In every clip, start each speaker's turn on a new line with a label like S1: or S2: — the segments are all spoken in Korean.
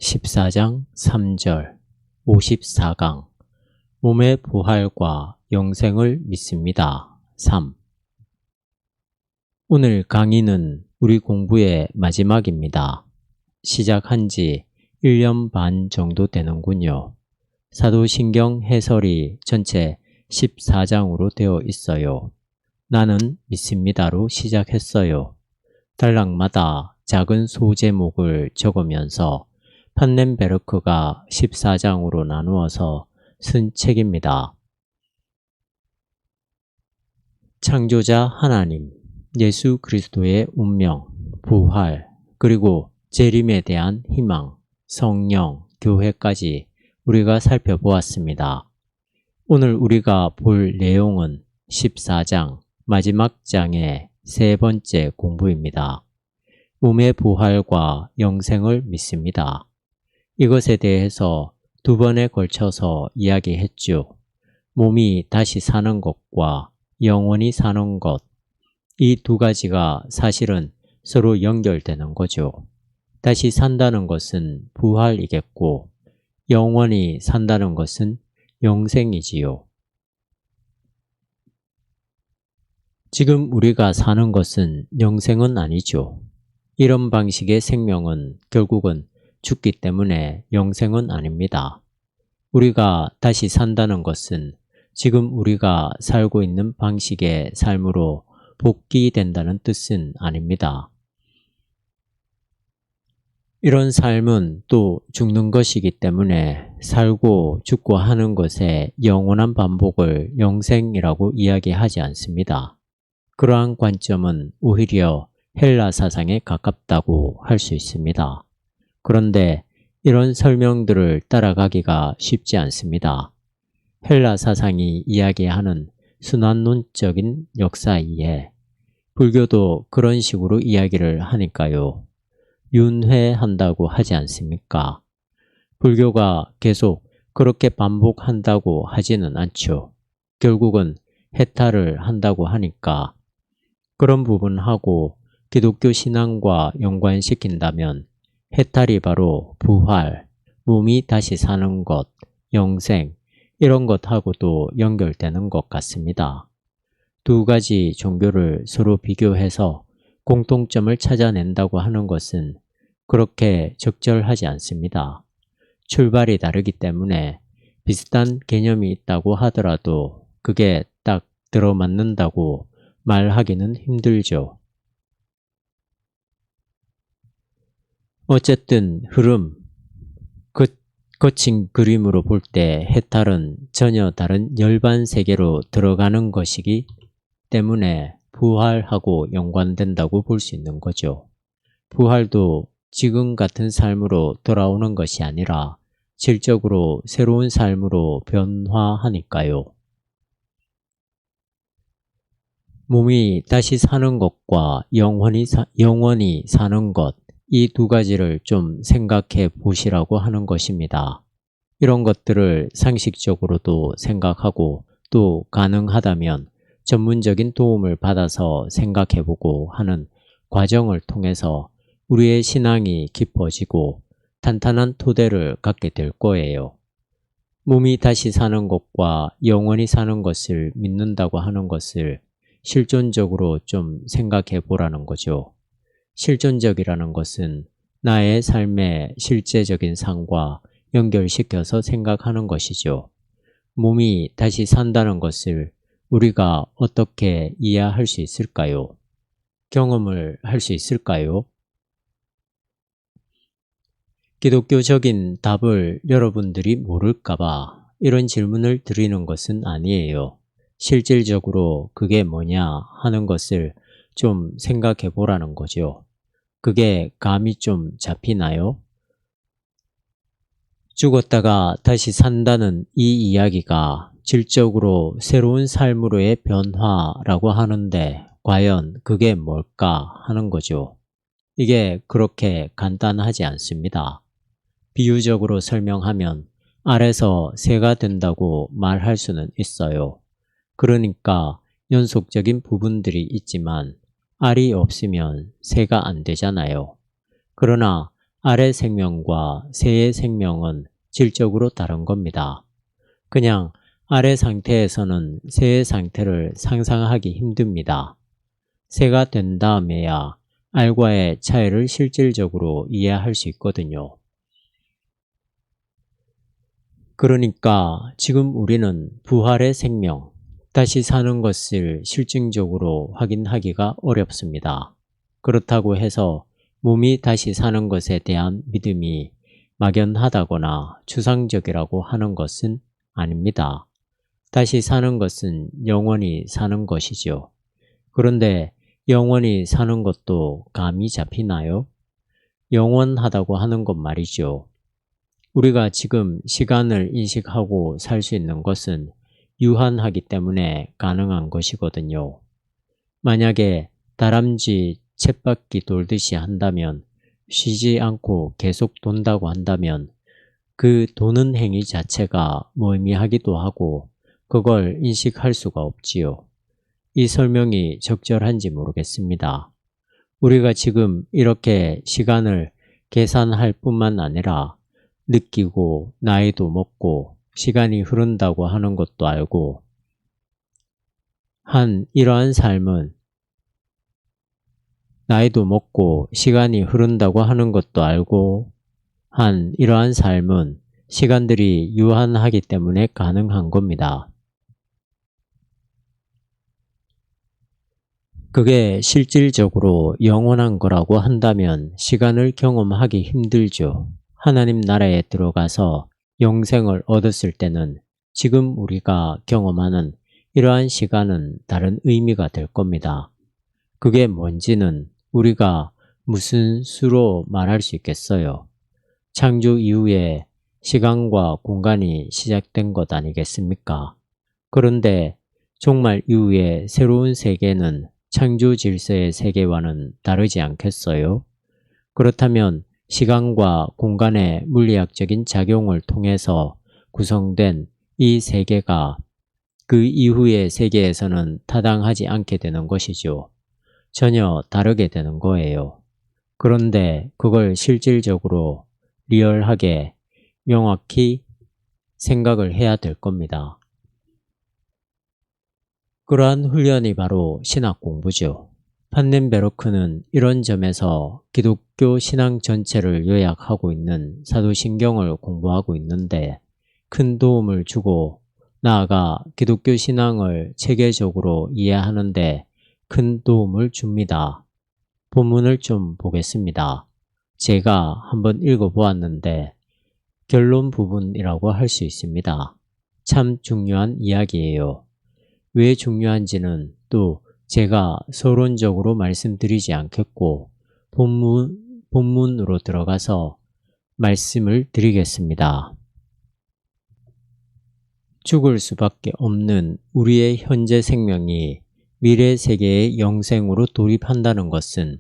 S1: 14장 3절 54강 몸의 부활과 영생을 믿습니다. 3. 오늘 강의는 우리 공부의 마지막입니다. 시작한 지 1년 반 정도 되는군요. 사도신경 해설이 전체 14장으로 되어 있어요. 나는 믿습니다로 시작했어요. 단락마다 작은 소제목을 적으면서 판넨베르크가 14장으로 나누어서 쓴 책입니다. 창조자 하나님, 예수 그리스도의 운명, 부활, 그리고 재림에 대한 희망, 성령, 교회까지 우리가 살펴보았습니다. 오늘 우리가 볼 내용은 14장 마지막 장의 세 번째 공부입니다. 몸의 부활과 영생을 믿습니다. 이것에 대해서 두 번에 걸쳐서 이야기했죠. 몸이 다시 사는 것과 영원히 사는 것, 이 두 가지가 사실은 서로 연결되는 거죠. 다시 산다는 것은 부활이겠고 영원히 산다는 것은 영생이지요. 지금 우리가 사는 것은 영생은 아니죠. 이런 방식의 생명은 결국은 죽기 때문에 영생은 아닙니다. 우리가 다시 산다는 것은 지금 우리가 살고 있는 방식의 삶으로 복귀된다는 뜻은 아닙니다. 이런 삶은 또 죽는 것이기 때문에 살고 죽고 하는 것의 영원한 반복을 영생이라고 이야기하지 않습니다. 그러한 관점은 오히려 헬라 사상에 가깝다고 할 수 있습니다. 그런데 이런 설명들을 따라가기가 쉽지 않습니다. 헬라 사상이 이야기하는 순환론적인 역사이에 불교도 그런 식으로 이야기를 하니까요. 윤회한다고 하지 않습니까? 불교가 계속 그렇게 반복한다고 하지는 않죠. 결국은 해탈을 한다고 하니까 그런 부분하고 기독교 신앙과 연관시킨다면 해탈이 바로 부활, 몸이 다시 사는 것, 영생 이런 것하고도 연결되는 것 같습니다. 두 가지 종교를 서로 비교해서 공통점을 찾아낸다고 하는 것은 그렇게 적절하지 않습니다. 출발이 다르기 때문에 비슷한 개념이 있다고 하더라도 그게 딱 들어맞는다고 말하기는 힘들죠. 어쨌든 흐름, 거친 그림으로 볼 때 해탈은 전혀 다른 열반 세계로 들어가는 것이기 때문에 부활하고 연관된다고 볼 수 있는 거죠. 부활도 지금 같은 삶으로 돌아오는 것이 아니라 질적으로 새로운 삶으로 변화하니까요. 몸이 다시 사는 것과 영원히 사는 것, 이 두 가지를 좀 생각해 보시라고 하는 것입니다. 이런 것들을 상식적으로도 생각하고 또 가능하다면 전문적인 도움을 받아서 생각해 보고 하는 과정을 통해서 우리의 신앙이 깊어지고 탄탄한 토대를 갖게 될 거예요. 몸이 다시 사는 것과 영원히 사는 것을 믿는다고 하는 것을 실존적으로 좀 생각해 보라는 거죠. 실존적이라는 것은 나의 삶의 실제적인 상과 연결시켜서 생각하는 것이죠. 몸이 다시 산다는 것을 우리가 어떻게 이해할 수 있을까요? 경험을 할 수 있을까요? 기독교적인 답을 여러분들이 모를까봐 이런 질문을 드리는 것은 아니에요. 실질적으로 그게 뭐냐 하는 것을 좀 생각해 보라는 거죠. 그게 감이 좀 잡히나요? 죽었다가 다시 산다는 이 이야기가 질적으로 새로운 삶으로의 변화라고 하는데 과연 그게 뭘까 하는 거죠. 이게 그렇게 간단하지 않습니다. 비유적으로 설명하면 알에서 새가 된다고 말할 수는 있어요. 그러니까 연속적인 부분들이 있지만 알이 없으면 새가 안 되잖아요. 그러나 아래 생명과 새의 생명은 질적으로 다른 겁니다. 그냥 아래 상태에서는 새의 상태를 상상하기 힘듭니다. 새가 된 다음에야 알과의 차이를 실질적으로 이해할 수 있거든요. 그러니까 지금 우리는 부활의 생명, 다시 사는 것을 실증적으로 확인하기가 어렵습니다. 그렇다고 해서 몸이 다시 사는 것에 대한 믿음이 막연하다거나 추상적이라고 하는 것은 아닙니다. 다시 사는 것은 영원히 사는 것이죠. 그런데 영원히 사는 것도 감이 잡히나요? 영원하다고 하는 것 말이죠. 우리가 지금 시간을 인식하고 살 수 있는 것은 유한하기 때문에 가능한 것이거든요. 만약에 다람쥐 쳇바퀴 돌듯이 한다면, 쉬지 않고 계속 돈다고 한다면 그 도는 행위 자체가 무의미하기도 하고 그걸 인식할 수가 없지요. 이 설명이 적절한지 모르겠습니다. 우리가 지금 이렇게 시간을 계산할 뿐만 아니라 느끼고 나이도 먹고 시간이 흐른다고 하는 것도 알고 이러한 삶은 나이도 먹고 시간이 흐른다고 하는 것도 알고 이러한 삶은 시간들이 유한하기 때문에 가능한 겁니다. 그게 실질적으로 영원한 거라고 한다면 시간을 경험하기 힘들죠. 하나님 나라에 들어가서 영생을 얻었을 때는 지금 우리가 경험하는 이러한 시간은 다른 의미가 될 겁니다. 그게 뭔지는 우리가 무슨 수로 말할 수 있겠어요? 창조 이후에 시간과 공간이 시작된 것 아니겠습니까? 그런데 종말 이후에 새로운 세계는 창조 질서의 세계와는 다르지 않겠어요? 그렇다면 시간과 공간의 물리학적인 작용을 통해서 구성된 이 세계가 그 이후의 세계에서는 타당하지 않게 되는 것이죠. 전혀 다르게 되는 거예요. 그런데 그걸 실질적으로 리얼하게 명확히 생각을 해야 될 겁니다. 그러한 훈련이 바로 신학 공부죠. 판넨베르크는 이런 점에서 기독교 신앙 전체를 요약하고 있는 사도신경을 공부하고 있는데 큰 도움을 주고 나아가 기독교 신앙을 체계적으로 이해하는 데 큰 도움을 줍니다. 본문을 좀 보겠습니다. 제가 한번 읽어보았는데 결론 부분이라고 할 수 있습니다. 참 중요한 이야기예요. 왜 중요한지는 또 제가 서론적으로 말씀드리지 않겠고 본문으로 들어가서 말씀을 드리겠습니다. 죽을 수밖에 없는 우리의 현재 생명이 미래 세계의 영생으로 돌입한다는 것은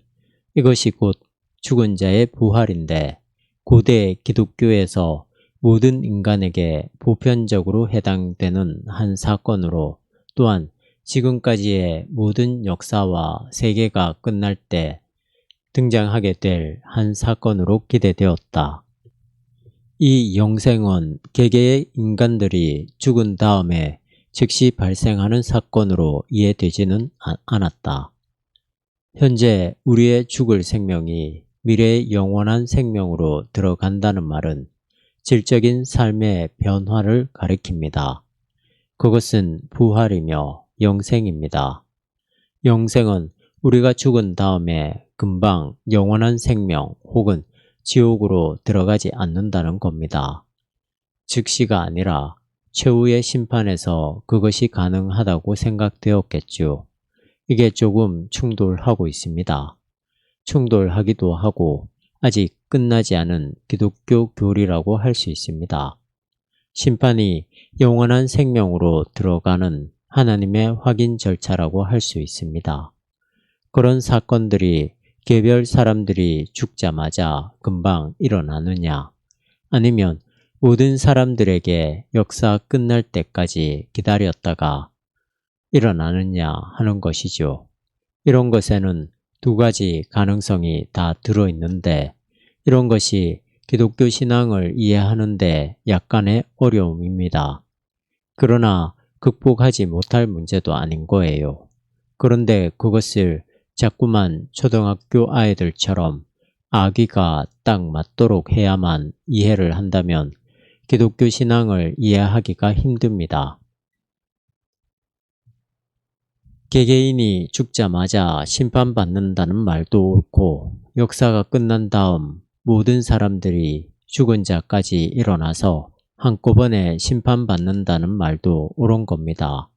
S1: 이것이 곧 죽은 자의 부활인데 고대 기독교에서 모든 인간에게 보편적으로 해당되는 한 사건으로 또한 지금까지의 모든 역사와 세계가 끝날 때 등장하게 될 한 사건으로 기대되었다. 이 영생은 개개의 인간들이 죽은 다음에 즉시 발생하는 사건으로 이해되지는 않았다. 현재 우리의 죽을 생명이 미래의 영원한 생명으로 들어간다는 말은 질적인 삶의 변화를 가리킵니다. 그것은 부활이며 영생입니다. 영생은 우리가 죽은 다음에 금방 영원한 생명 혹은 지옥으로 들어가지 않는다는 겁니다. 즉시가 아니라 최후의 심판에서 그것이 가능하다고 생각되었겠죠. 이게 조금 충돌하고 있습니다. 충돌하기도 하고 아직 끝나지 않은 기독교 교리라고 할 수 있습니다. 심판이 영원한 생명으로 들어가는 하나님의 확인 절차라고 할 수 있습니다. 그런 사건들이 개별 사람들이 죽자마자 금방 일어나느냐 아니면 모든 사람들에게 역사 끝날 때까지 기다렸다가 일어나느냐 하는 것이죠. 이런 것에는 두 가지 가능성이 다 들어있는데 이런 것이 기독교 신앙을 이해하는데 약간의 어려움입니다. 그러나 극복하지 못할 문제도 아닌 거예요. 그런데 그것을 자꾸만 초등학교 아이들처럼 아기가 딱 맞도록 해야만 이해를 한다면 기독교 신앙을 이해하기가 힘듭니다. 개개인이 죽자마자 심판받는다는 말도 옳고 역사가 끝난 다음 모든 사람들이 죽은 자까지 일어나서 한꺼번에 심판받는다는 말도 옳은 겁니다.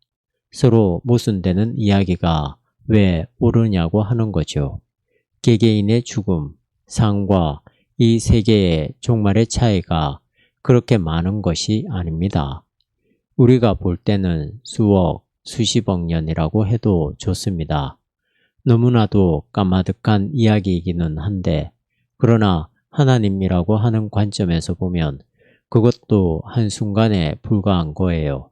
S1: 서로 모순되는 이야기가 왜 옳으냐고 하는 거죠. 개개인의 죽음, 상과 이 세계의 종말의 차이가 그렇게 많은 것이 아닙니다. 우리가 볼 때는 수억, 수십억 년이라고 해도 좋습니다. 너무나도 까마득한 이야기이기는 한데 그러나 하나님이라고 하는 관점에서 보면 그것도 한순간에 불과한 거예요.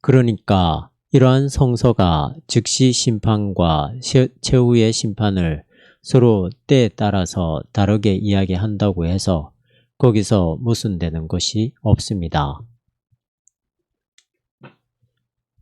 S1: 그러니까 이러한 성서가 즉시 심판과 최후의 심판을 서로 때에 따라서 다르게 이야기한다고 해서 거기서 모순되는 것이 없습니다.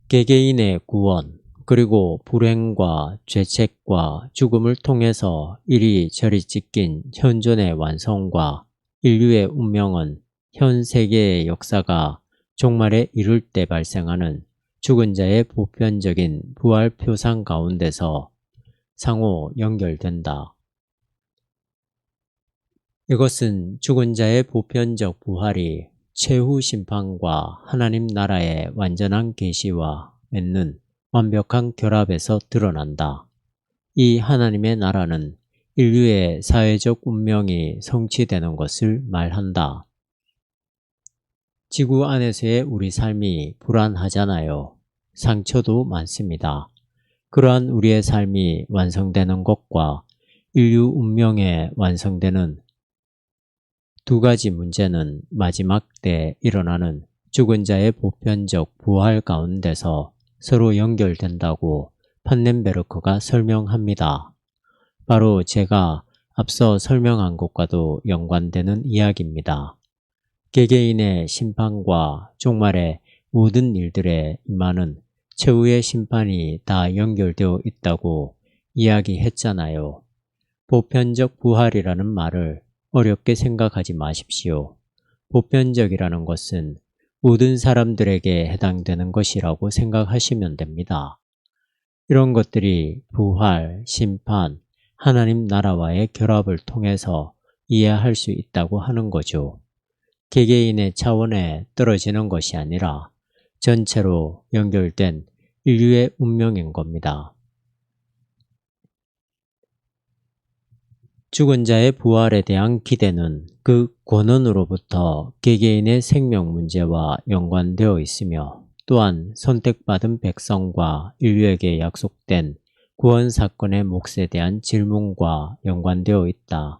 S1: 개개인의 구원 그리고 불행과 죄책과 죽음을 통해서 이리저리 찢긴 현존의 완성과 인류의 운명은 현 세계의 역사가 종말에 이를 때 발생하는 죽은 자의 보편적인 부활 표상 가운데서 상호 연결된다. 이것은 죽은 자의 보편적 부활이 최후 심판과 하나님 나라의 완전한 계시와 맺는 완벽한 결합에서 드러난다. 이 하나님의 나라는 인류의 사회적 운명이 성취되는 것을 말한다. 지구 안에서의 우리 삶이 불안하잖아요. 상처도 많습니다. 그러한 우리의 삶이 완성되는 것과 인류 운명의 완성되는 두 가지 문제는 마지막 때 일어나는 죽은 자의 보편적 부활 가운데서 서로 연결된다고 판넨베르크가 설명합니다. 바로 제가 앞서 설명한 것과도 연관되는 이야기입니다. 개개인의 심판과 종말의 모든 일들에 임하는 최후의 심판이 다 연결되어 있다고 이야기했잖아요. 보편적 부활이라는 말을 어렵게 생각하지 마십시오. 보편적이라는 것은 모든 사람들에게 해당되는 것이라고 생각하시면 됩니다. 이런 것들이 부활, 심판, 하나님 나라와의 결합을 통해서 이해할 수 있다고 하는 거죠. 개개인의 차원에 떨어지는 것이 아니라 전체로 연결된 인류의 운명인 겁니다. 죽은 자의 부활에 대한 기대는 그 권원으로부터 개개인의 생명 문제와 연관되어 있으며 또한 선택받은 백성과 인류에게 약속된 구원 사건의 몫에 대한 질문과 연관되어 있다.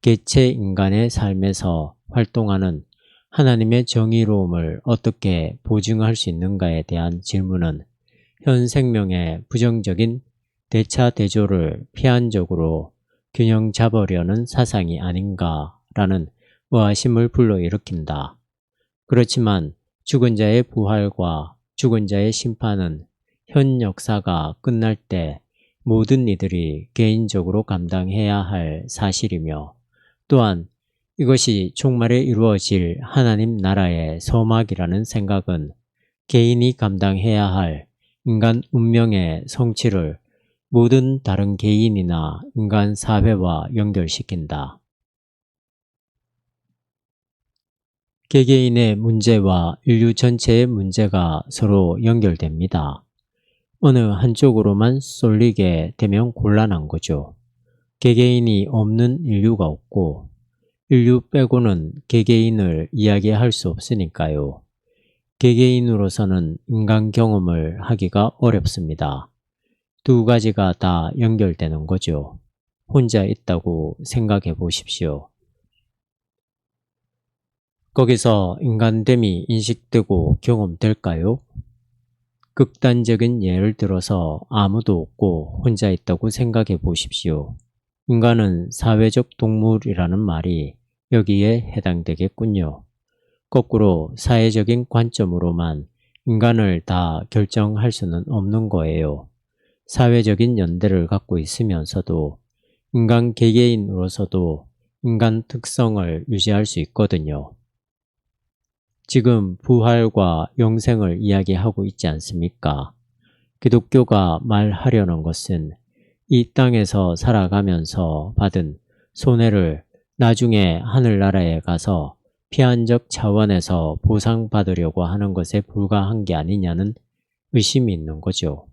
S1: 개체 인간의 삶에서 활동하는 하나님의 정의로움을 어떻게 보증할 수 있는가에 대한 질문은 현 생명의 부정적인 대차대조를 피한적으로 균형 잡으려는 사상이 아닌가라는 의아심을 불러일으킨다. 그렇지만 죽은 자의 부활과 죽은 자의 심판은 현 역사가 끝날 때 모든 이들이 개인적으로 감당해야 할 사실이며 또한 이것이 종말에 이루어질 하나님 나라의 서막이라는 생각은 개인이 감당해야 할 인간 운명의 성취를 모든 다른 개인이나 인간 사회와 연결시킨다. 개개인의 문제와 인류 전체의 문제가 서로 연결됩니다. 어느 한쪽으로만 쏠리게 되면 곤란한 거죠. 개개인이 없는 인류가 없고 인류 빼고는 개개인을 이야기할 수 없으니까요. 개개인으로서는 인간 경험을 하기가 어렵습니다. 두 가지가 다 연결되는 거죠. 혼자 있다고 생각해 보십시오. 거기서 인간됨이 인식되고 경험될까요? 극단적인 예를 들어서 아무도 없고 혼자 있다고 생각해 보십시오. 인간은 사회적 동물이라는 말이 여기에 해당되겠군요. 거꾸로 사회적인 관점으로만 인간을 다 결정할 수는 없는 거예요. 사회적인 연대를 갖고 있으면서도 인간 개개인으로서도 인간 특성을 유지할 수 있거든요. 지금 부활과 영생을 이야기하고 있지 않습니까? 기독교가 말하려는 것은 이 땅에서 살아가면서 받은 손해를 나중에 하늘나라에 가서 피한적 차원에서 보상받으려고 하는 것에 불과한 게 아니냐는 의심이 있는 거죠.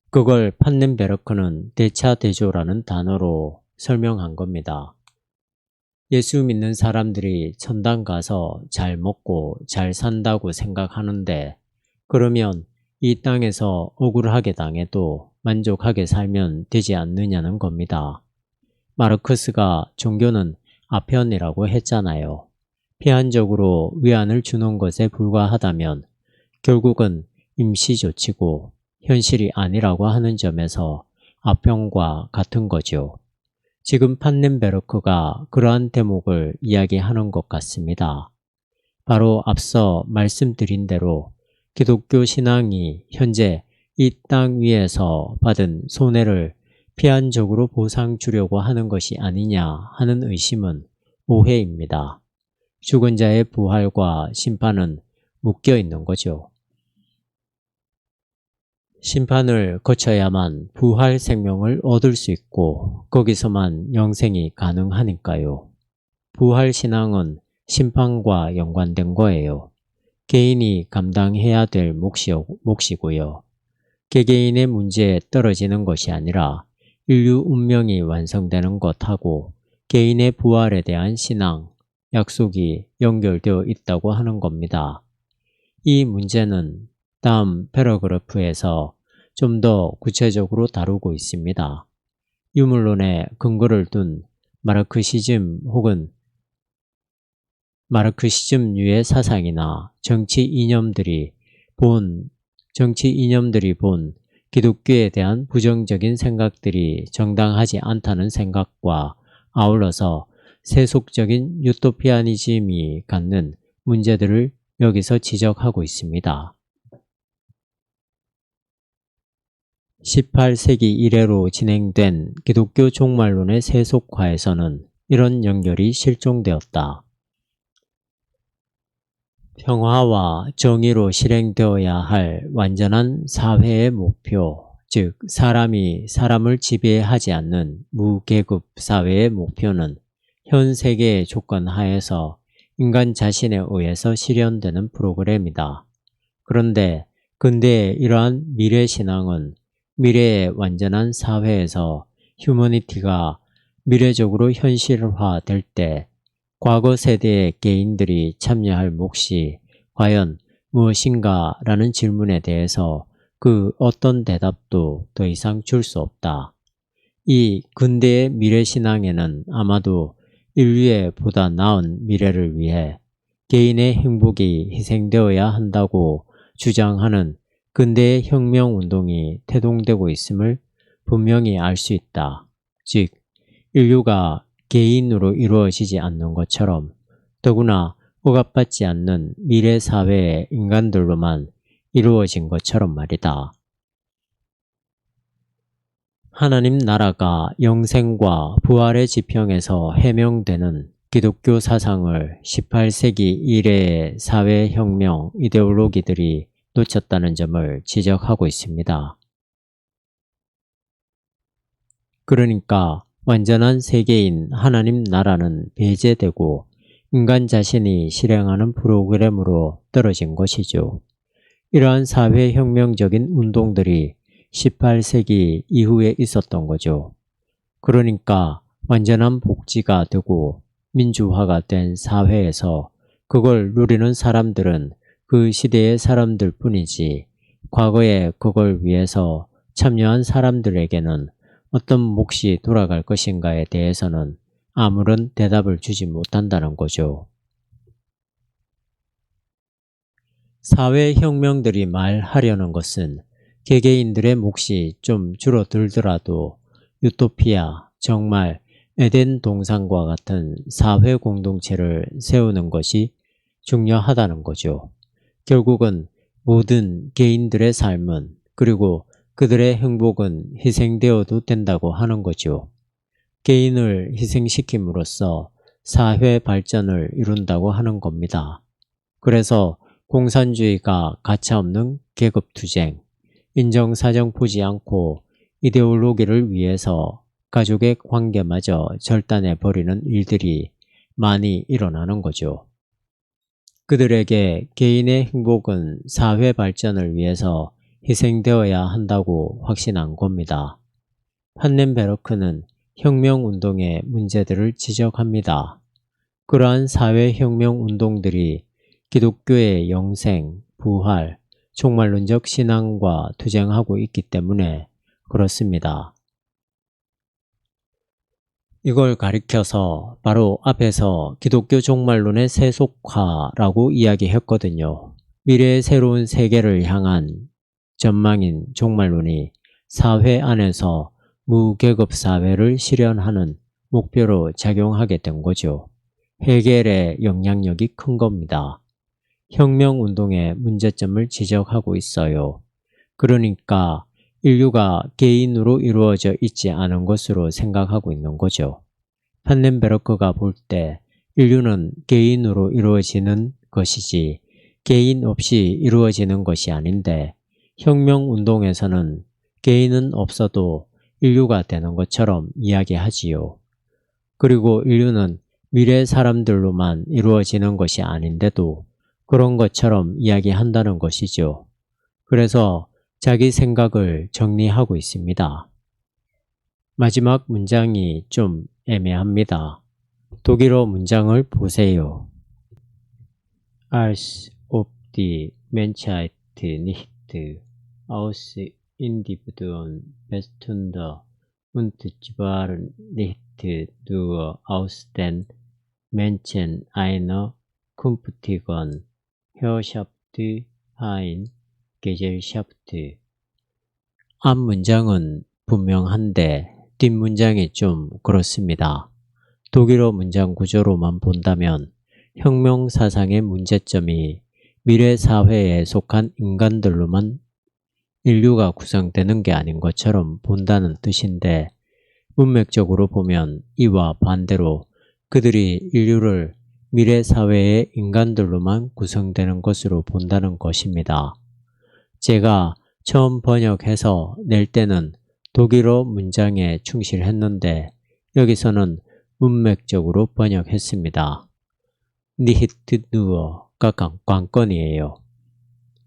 S1: 그걸 판넨베르크는 대차대조라는 단어로 설명한 겁니다. 예수 믿는 사람들이 천당 가서 잘 먹고 잘 산다고 생각하는데 그러면 이 땅에서 억울하게 당해도 만족하게 살면 되지 않느냐는 겁니다. 마르크스가 종교는 아편이라고 했잖아요. 피한적으로 위안을 주는 것에 불과하다면 결국은 임시조치고 현실이 아니라고 하는 점에서 아편과 같은 거죠. 지금 판넨베르크가 그러한 대목을 이야기하는 것 같습니다. 바로 앞서 말씀드린 대로 기독교 신앙이 현재 이 땅 위에서 받은 손해를 피한적으로 보상 주려고 하는 것이 아니냐 하는 의심은 오해입니다. 죽은 자의 부활과 심판은 묶여 있는 거죠. 심판을 거쳐야만 부활 생명을 얻을 수 있고 거기서만 영생이 가능하니까요. 부활 신앙은 심판과 연관된 거예요. 개인이 감당해야 될 몫이고요. 개개인의 문제에 떨어지는 것이 아니라 인류 운명이 완성되는 것하고 개인의 부활에 대한 신앙, 약속이 연결되어 있다고 하는 겁니다. 이 문제는 다음 패러그래프에서 좀 더 구체적으로 다루고 있습니다. 유물론에 근거를 둔 마르크시즘 혹은 마르크시즘류의 사상이나 정치 이념들이 본 기독교에 대한 부정적인 생각들이 정당하지 않다는 생각과 아울러서 세속적인 유토피아니즘이 갖는 문제들을 여기서 지적하고 있습니다. 18세기 이래로 진행된 기독교 종말론의 세속화에서는 이런 연결이 실종되었다. 평화와 정의로 실행되어야 할 완전한 사회의 목표, 즉 사람이 사람을 지배하지 않는 무계급 사회의 목표는 현 세계의 조건 하에서 인간 자신에 의해서 실현되는 프로그램이다. 그런데 근대의 이러한 미래신앙은 미래의 완전한 사회에서 휴머니티가 미래적으로 현실화될 때 과거 세대의 개인들이 참여할 몫이 과연 무엇인가 라는 질문에 대해서 그 어떤 대답도 더 이상 줄 수 없다. 이 근대의 미래신앙에는 아마도 인류의 보다 나은 미래를 위해 개인의 행복이 희생되어야 한다고 주장하는 근대의 혁명운동이 태동되고 있음을 분명히 알 수 있다. 즉, 인류가 개인으로 이루어지지 않는 것처럼 더구나 억압받지 않는 미래 사회의 인간들로만 이루어진 것처럼 말이다. 하나님 나라가 영생과 부활의 지평에서 해명되는 기독교 사상을 18세기 이래의 사회혁명 이데올로기들이 놓쳤다는 점을 지적하고 있습니다. 그러니까 완전한 세계인 하나님 나라는 배제되고 인간 자신이 실행하는 프로그램으로 떨어진 것이죠. 이러한 사회혁명적인 운동들이 18세기 이후에 있었던 거죠. 그러니까 완전한 복지가 되고 민주화가 된 사회에서 그걸 누리는 사람들은 그 시대의 사람들 뿐이지 과거에 그걸 위해서 참여한 사람들에게는 어떤 몫이 돌아갈 것인가에 대해서는 아무런 대답을 주지 못한다는 거죠. 사회혁명들이 말하려는 것은 개개인들의 몫이 좀 줄어들더라도 유토피아, 정말 에덴 동산과 같은 사회 공동체를 세우는 것이 중요하다는 거죠. 결국은 모든 개인들의 삶은 그리고 그들의 행복은 희생되어도 된다고 하는 거죠. 개인을 희생시킴으로써 사회 발전을 이룬다고 하는 겁니다. 그래서 공산주의가 가차없는 계급투쟁, 인정사정 보지 않고 이데올로기를 위해서 가족의 관계마저 절단해버리는 일들이 많이 일어나는 거죠. 그들에게 개인의 행복은 사회 발전을 위해서 희생되어야 한다고 확신한 겁니다. 판넨베르크는 혁명운동의 문제들을 지적합니다. 그러한 사회혁명운동들이 기독교의 영생, 부활, 종말론적 신앙과 투쟁하고 있기 때문에 그렇습니다. 이걸 가리켜서 바로 앞에서 기독교 종말론의 세속화라고 이야기했거든요. 미래의 새로운 세계를 향한 전망인 종말론이 사회 안에서 무계급 사회를 실현하는 목표로 작용하게 된 거죠. 헤겔의 영향력이 큰 겁니다. 혁명운동의 문제점을 지적하고 있어요. 그러니까 인류가 개인으로 이루어져 있지 않은 것으로 생각하고 있는 거죠. 판넨베르크가 볼 때 인류는 개인으로 이루어지는 것이지 개인 없이 이루어지는 것이 아닌데 혁명운동에서는 개인은 없어도 인류가 되는 것처럼 이야기하지요. 그리고 인류는 미래 사람들로만 이루어지는 것이 아닌데도 그런 것처럼 이야기한다는 것이죠. 그래서 자기 생각을 정리하고 있습니다. 마지막 문장이 좀 애매합니다. 독일어 문장을 보세요. Als ob die Menschheit nicht aus Individuen bestünde und zwar nicht nur aus den Menschen einer künftigen herrschaftlichen Gesellschaft. 앞 문장은 분명한데 뒷문장이 좀 그렇습니다. 독일어 문장 구조로만 본다면 혁명 사상의 문제점이 미래 사회에 속한 인간들로만 인류가 구성되는 게 아닌 것처럼 본다는 뜻인데 문맥적으로 보면 이와 반대로 그들이 인류를 미래 사회의 인간들로만 구성되는 것으로 본다는 것입니다. 제가 처음 번역해서 낼 때는 독일어 문장에 충실했는데 여기서는 문맥적으로 번역했습니다. nicht nur가 관건이에요.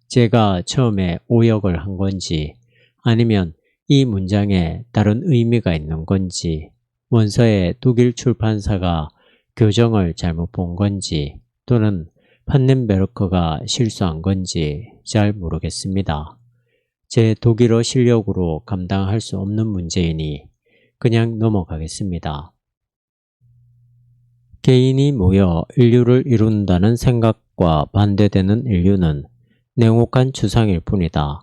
S1: 제가 처음에 오역을 한 건지 아니면 이 문장에 다른 의미가 있는 건지 원서의 독일 출판사가 교정을 잘못 본 건지 또는 판넨베르크가 실수한 건지 잘 모르겠습니다. 제 독일어 실력으로 감당할 수 없는 문제이니 그냥 넘어가겠습니다. 개인이 모여 인류를 이룬다는 생각과 반대되는 인류는 냉혹한 추상일 뿐이다.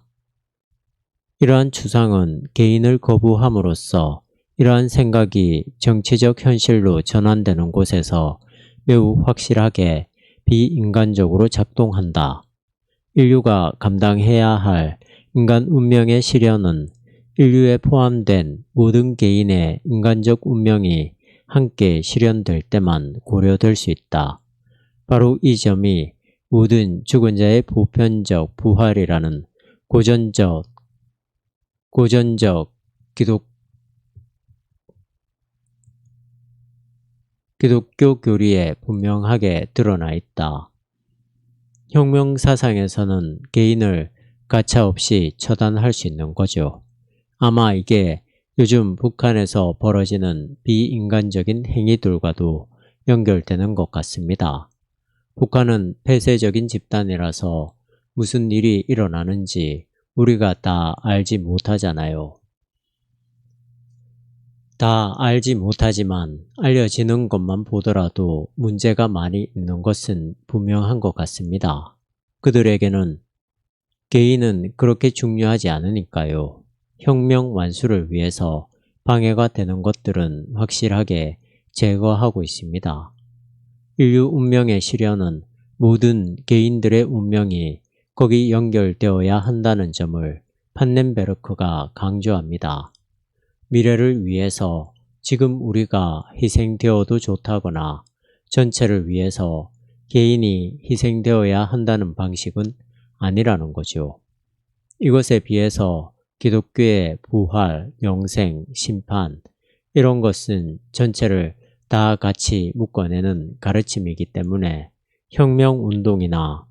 S1: 이러한 추상은 개인을 거부함으로써 이러한 생각이 정치적 현실로 전환되는 곳에서 매우 확실하게 비인간적으로 작동한다. 인류가 감당해야 할 인간 운명의 실현은 인류에 포함된 모든 개인의 인간적 운명이 함께 실현될 때만 고려될 수 있다. 바로 이 점이 모든 죽은 자의 보편적 부활이라는 고전적 기독교 교리에 분명하게 드러나 있다. 혁명 사상에서는 개인을 가차없이 처단할 수 있는 거죠. 아마 이게 요즘 북한에서 벌어지는 비인간적인 행위들과도 연결되는 것 같습니다. 북한은 폐쇄적인 집단이라서 무슨 일이 일어나는지 우리가 다 알지 못하잖아요. 다 알지 못하지만 알려지는 것만 보더라도 문제가 많이 있는 것은 분명한 것 같습니다. 그들에게는 개인은 그렇게 중요하지 않으니까요. 혁명 완수를 위해서 방해가 되는 것들은 확실하게 제거하고 있습니다. 인류 운명의 실현은 모든 개인들의 운명이 거기 연결되어야 한다는 점을 판넨베르크가 강조합니다. 미래를 위해서 지금 우리가 희생되어도 좋다거나 전체를 위해서 개인이 희생되어야 한다는 방식은 아니라는 거죠. 이것에 비해서 기독교의 부활, 영생, 심판 이런 것은 전체를 다 같이 묶어내는 가르침이기 때문에 혁명운동이나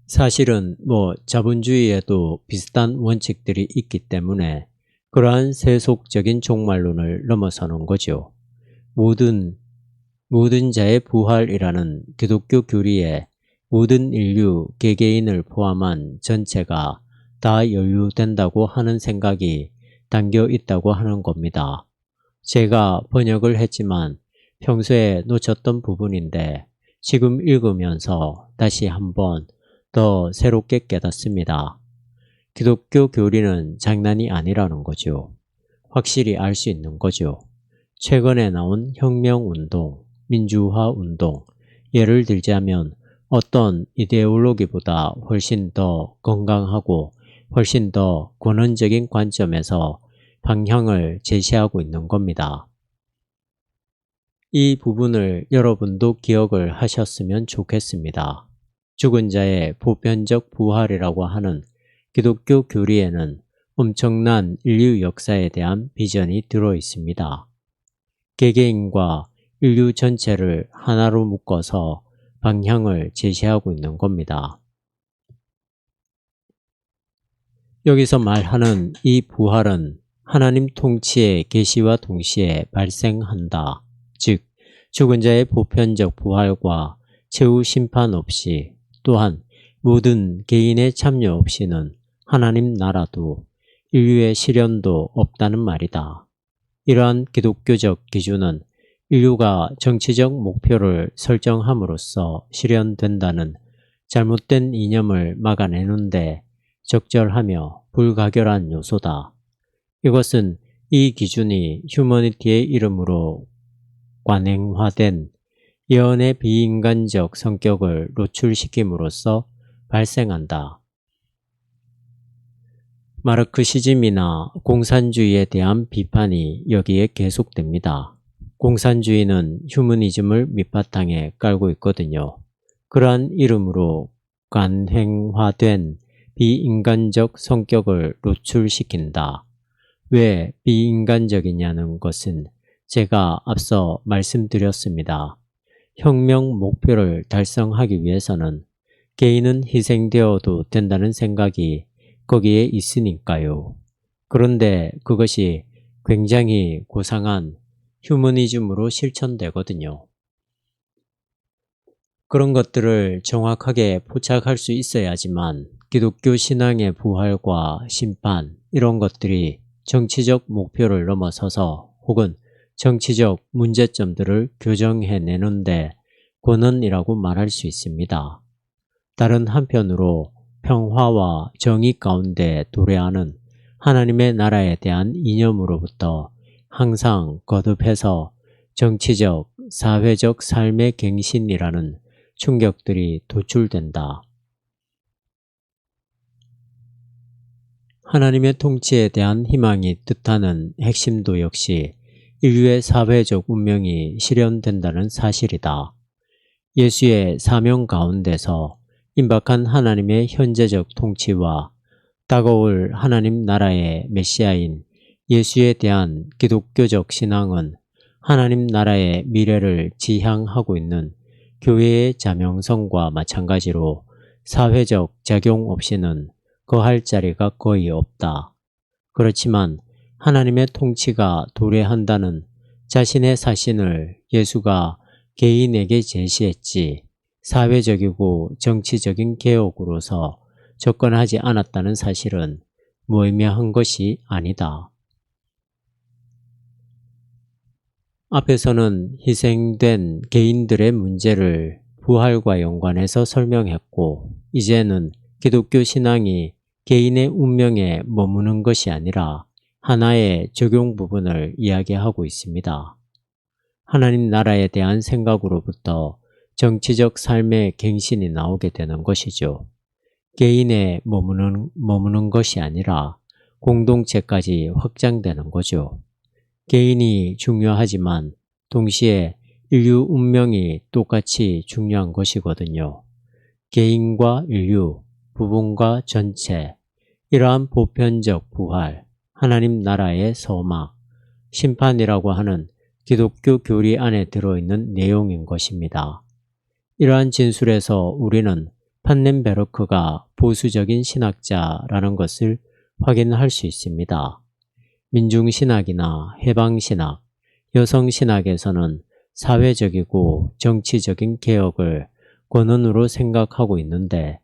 S1: 사실은 자본주의에도 비슷한 원칙들이 있기 때문에 그러한 세속적인 종말론을 넘어서는 거죠. 모든 자의 부활이라는 기독교 교리에 모든 인류 개개인을 포함한 전체가 다 연루된다고 하는 생각이 담겨 있다고 하는 겁니다. 제가 번역을 했지만 평소에 놓쳤던 부분인데 지금 읽으면서 다시 한번 더 새롭게 깨닫습니다. 기독교 교리는 장난이 아니라는 거죠. 확실히 알 수 있는 거죠. 최근에 나온 혁명운동, 민주화운동, 예를 들자면 어떤 이데올로기보다 훨씬 더 건강하고 훨씬 더 권원적인 관점에서 방향을 제시하고 있는 겁니다. 이 부분을 여러분도 기억을 하셨으면 좋겠습니다. 죽은 자의 보편적 부활이라고 하는 기독교 교리에는 엄청난 인류 역사에 대한 비전이 들어 있습니다. 개개인과 인류 전체를 하나로 묶어서 방향을 제시하고 있는 겁니다. 여기서 말하는 이 부활은 하나님 통치의 계시와 동시에 발생한다. 즉, 죽은 자의 보편적 부활과 최후 심판 없이 또한 모든 개인의 참여 없이는 하나님 나라도 인류의 실현도 없다는 말이다. 이러한 기독교적 기준은 인류가 정치적 목표를 설정함으로써 실현된다는 잘못된 이념을 막아내는데 적절하며 불가결한 요소다. 이것은 이 기준이 휴머니티의 이름으로 관행화된 예언의 비인간적 성격을 노출시킴으로써 발생한다. 마르크시즘이나 공산주의에 대한 비판이 여기에 계속됩니다. 공산주의는 휴머니즘을 밑바탕에 깔고 있거든요. 그러한 이름으로 관행화된 비인간적 성격을 노출시킨다. 왜 비인간적이냐는 것은 제가 앞서 말씀드렸습니다. 혁명 목표를 달성하기 위해서는 개인은 희생되어도 된다는 생각이 거기에 있으니까요. 그런데 그것이 굉장히 고상한 휴머니즘으로 실천되거든요. 그런 것들을 정확하게 포착할 수 있어야지만 기독교 신앙의 부활과 심판 이런 것들이 정치적 목표를 넘어서서 혹은 정치적 문제점들을 교정해내는데 권한이라고 말할 수 있습니다. 다른 한편으로 평화와 정의 가운데 도래하는 하나님의 나라에 대한 이념으로부터 항상 거듭해서 정치적, 사회적 삶의 갱신이라는 충격들이 도출된다. 하나님의 통치에 대한 희망이 뜻하는 핵심도 역시 인류의 사회적 운명이 실현된다는 사실이다. 예수의 사명 가운데서 임박한 하나님의 현재적 통치와 다가올 하나님 나라의 메시아인 예수에 대한 기독교적 신앙은 하나님 나라의 미래를 지향하고 있는 교회의 자명성과 마찬가지로 사회적 작용 없이는 거할 자리가 거의 없다. 그렇지만 하나님의 통치가 도래한다는 자신의 사신을 예수가 개인에게 제시했지 사회적이고 정치적인 개혁으로서 접근하지 않았다는 사실은 무의미한 것이 아니다. 앞에서는 희생된 개인들의 문제를 부활과 연관해서 설명했고 이제는 기독교 신앙이 개인의 운명에 머무는 것이 아니라 하나의 적용 부분을 이야기하고 있습니다. 하나님 나라에 대한 생각으로부터 정치적 삶의 갱신이 나오게 되는 것이죠. 개인에 머무는 것이 아니라 공동체까지 확장되는 거죠. 개인이 중요하지만 동시에 인류 운명이 똑같이 중요한 것이거든요. 개인과 인류, 부분과 전체, 이러한 보편적 부활, 하나님 나라의 서막, 심판이라고 하는 기독교 교리 안에 들어있는 내용인 것입니다. 이러한 진술에서 우리는 판넨베르크가 보수적인 신학자라는 것을 확인할 수 있습니다. 민중신학이나 해방신학, 여성신학에서는 사회적이고 정치적인 개혁을 권한으로 생각하고 있는데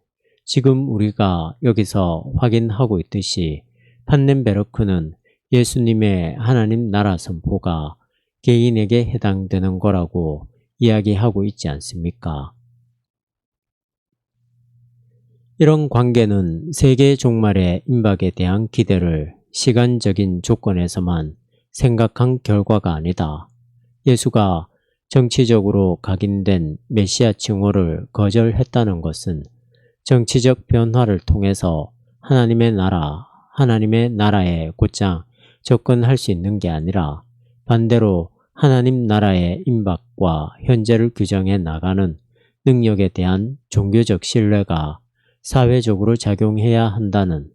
S1: 지금 우리가 여기서 확인하고 있듯이 판넨베르크는 예수님의 하나님 나라 선포가 개인에게 해당되는 거라고 이야기하고 있지 않습니까? 이런 관계는 세계 종말의 임박에 대한 기대를 시간적인 조건에서만 생각한 결과가 아니다. 예수가 정치적으로 각인된 메시아 칭호를 거절했다는 것은 정치적 변화를 통해서 하나님의 나라에 곧장 접근할 수 있는 게 아니라 반대로 하나님 나라의 임박과 현재를 규정해 나가는 능력에 대한 종교적 신뢰가 사회적으로 작용해야 한다는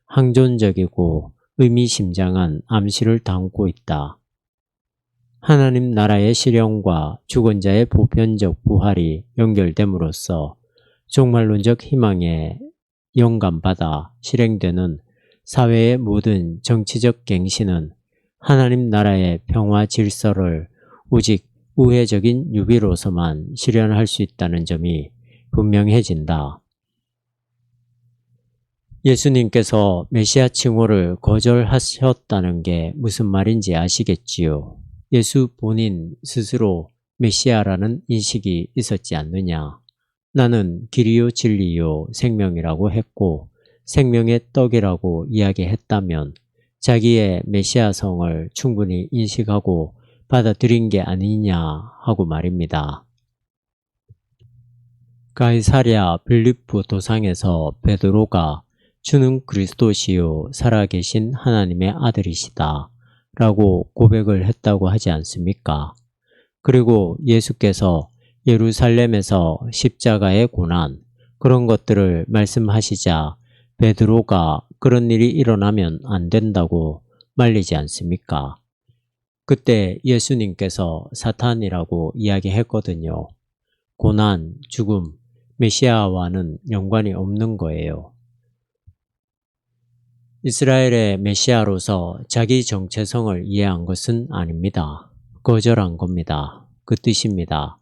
S1: 항존적이고 의미심장한 암시를 담고 있다. 하나님 나라의 실현과 주권자의 보편적 부활이 연결됨으로써 종말론적 희망에 영감받아 실행되는 사회의 모든 정치적 갱신은 하나님 나라의 평화 질서를 오직 우회적인 유비로서만 실현할 수 있다는 점이 분명해진다. 예수님께서 메시아 칭호를 거절하셨다는 게 무슨 말인지 아시겠지요? 예수 본인 스스로 메시아라는 인식이 있었지 않느냐? 나는 길이요 진리요 생명이라고 했고 생명의 떡이라고 이야기했다면 자기의 메시아성을 충분히 인식하고 받아들인 게 아니냐 하고 말입니다. 가이사랴 빌립보 도상에서 베드로가 주는 그리스도시요 살아계신 하나님의 아들이시다 라고 고백을 했다고 하지 않습니까? 그리고 예수께서 예루살렘에서 십자가의 고난, 그런 것들을 말씀하시자 베드로가 그런 일이 일어나면 안 된다고 말리지 않습니까? 그때 예수님께서 사탄이라고 이야기했거든요. 고난, 죽음, 메시아와는 연관이 없는 거예요. 이스라엘의 메시아로서 자기 정체성을 이해한 것은 아닙니다. 거절한 겁니다. 그 뜻입니다.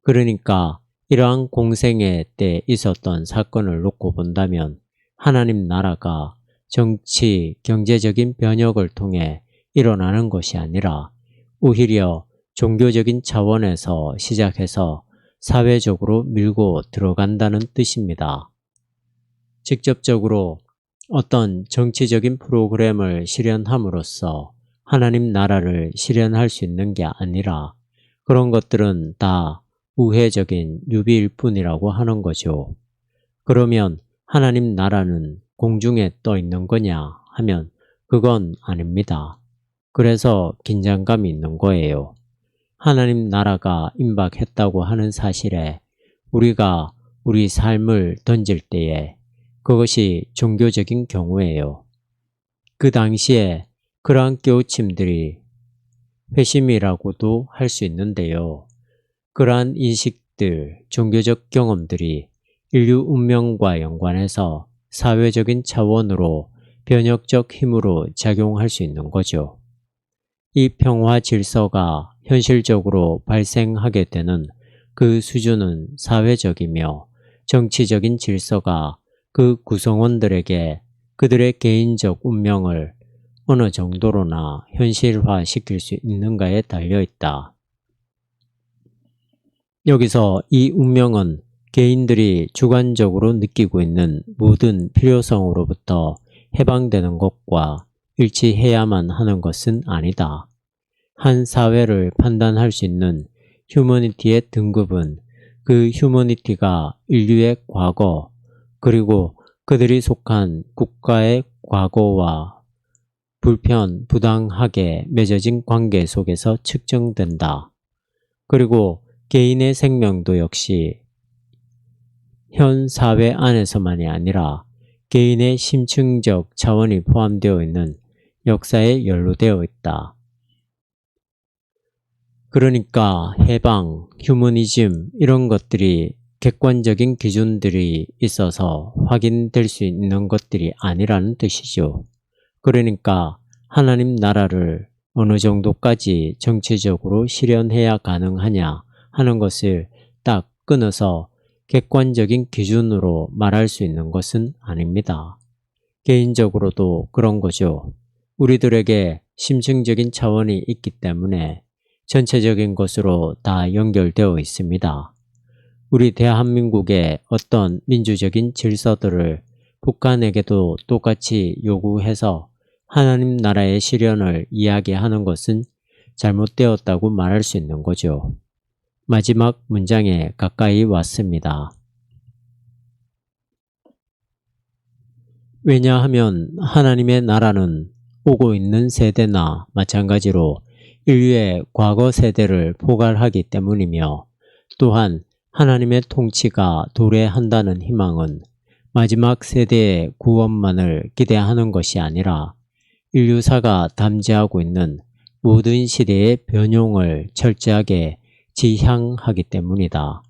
S1: 그러니까 이러한 공생애 때 있었던 사건을 놓고 본다면 하나님 나라가 정치, 경제적인 변혁을 통해 일어나는 것이 아니라 오히려 종교적인 차원에서 시작해서 사회적으로 밀고 들어간다는 뜻입니다. 직접적으로 어떤 정치적인 프로그램을 실현함으로써 하나님 나라를 실현할 수 있는 게 아니라 그런 것들은 다 우회적인 유비일 뿐이라고 하는 거죠. 그러면 하나님 나라는 공중에 떠 있는 거냐 하면 그건 아닙니다. 그래서 긴장감이 있는 거예요. 하나님 나라가 임박했다고 하는 사실에 우리가 우리 삶을 던질 때에 그것이 종교적인 경우예요. 그 당시에 그러한 깨우침들이 회심이라고도 할 수 있는데요. 그러한 인식들, 종교적 경험들이 인류 운명과 연관해서 사회적인 차원으로 변혁적 힘으로 작용할 수 있는 거죠. 이 평화 질서가 현실적으로 발생하게 되는 그 수준은 사회적이며 정치적인 질서가 그 구성원들에게 그들의 개인적 운명을 어느 정도로나 현실화시킬 수 있는가에 달려있다. 여기서 이 운명은 개인들이 주관적으로 느끼고 있는 모든 필요성으로부터 해방되는 것과 일치해야만 하는 것은 아니다. 한 사회를 판단할 수 있는 휴머니티의 등급은 그 휴머니티가 인류의 과거 그리고 그들이 속한 국가의 과거와 불편부당하게 맺어진 관계 속에서 측정된다. 그리고 개인의 생명도 역시 현 사회 안에서만이 아니라 개인의 심층적 차원이 포함되어 있는 역사에 연루되어 있다. 그러니까 해방, 휴머니즘 이런 것들이 객관적인 기준들이 있어서 확인될 수 있는 것들이 아니라는 뜻이죠. 그러니까 하나님 나라를 어느 정도까지 정치적으로 실현해야 가능하냐 하는 것을 딱 끊어서 객관적인 기준으로 말할 수 있는 것은 아닙니다. 개인적으로도 그런 거죠. 우리들에게 심층적인 차원이 있기 때문에 전체적인 것으로 다 연결되어 있습니다. 우리 대한민국의 어떤 민주적인 질서들을 북한에게도 똑같이 요구해서 하나님 나라의 실현을 이야기하는 것은 잘못되었다고 말할 수 있는 거죠. 마지막 문장에 가까이 왔습니다. 왜냐하면 하나님의 나라는 오고 있는 세대나 마찬가지로 인류의 과거 세대를 포괄하기 때문이며 또한 하나님의 통치가 도래한다는 희망은 마지막 세대의 구원만을 기대하는 것이 아니라 인류사가 담재하고 있는 모든 시대의 변용을 철저하게 지향하기 때문이다.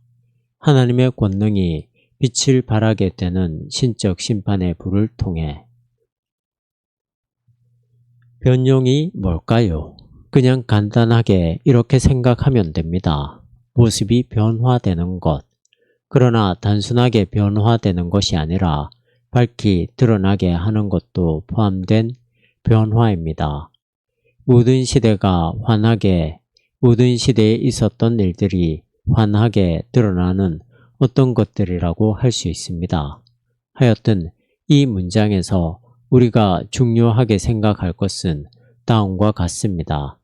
S1: 하나님의 권능이 빛을 발하게 되는 신적 심판의 불을 통해. 변용이 뭘까요? 그냥 간단하게 이렇게 생각하면 됩니다. 모습이 변화되는 것. 그러나 단순하게 변화되는 것이 아니라 밝히 드러나게 하는 것도 포함된 변화입니다. 모든 시대가 환하게, 모든 시대에 있었던 일들이 환하게 드러나는 어떤 것들이라고 할 수 있습니다. 하여튼 이 문장에서 우리가 중요하게 생각할 것은 다음과 같습니다.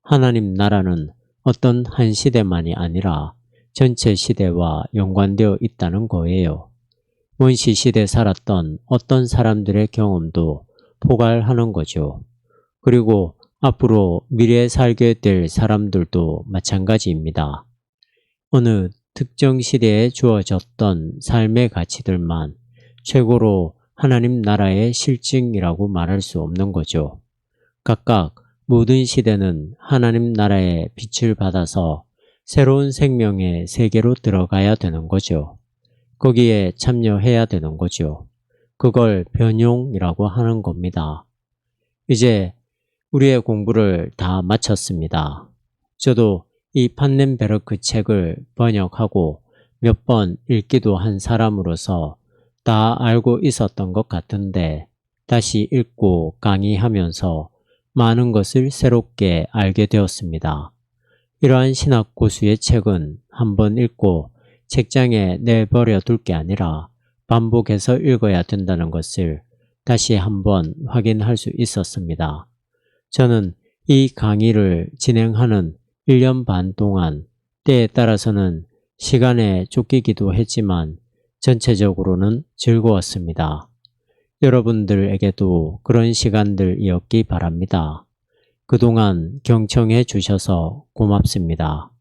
S1: 하나님 나라는 어떤 한 시대만이 아니라 전체 시대와 연관되어 있다는 거예요. 원시 시대 살았던 어떤 사람들의 경험도 포괄하는 거죠. 그리고 앞으로 미래에 살게 될 사람들도 마찬가지입니다. 어느 특정 시대에 주어졌던 삶의 가치들만 최고로 하나님 나라의 실증이라고 말할 수 없는 거죠. 각각 모든 시대는 하나님 나라의 빛을 받아서 새로운 생명의 세계로 들어가야 되는 거죠. 거기에 참여해야 되는 거죠. 그걸 변용이라고 하는 겁니다. 이제 우리의 공부를 다 마쳤습니다. 저도 이 판넨베르크 책을 번역하고 몇 번 읽기도 한 사람으로서 다 알고 있었던 것 같은데 다시 읽고 강의하면서 많은 것을 새롭게 알게 되었습니다. 이러한 신학 고수의 책은 한번 읽고 책장에 내버려 둘 게 아니라 반복해서 읽어야 된다는 것을 다시 한번 확인할 수 있었습니다. 저는 이 강의를 진행하는 1년 반 동안 때에 따라서는 시간에 쫓기기도 했지만 전체적으로는 즐거웠습니다. 여러분들에게도 그런 시간들이었기 바랍니다. 그동안 경청해 주셔서 고맙습니다.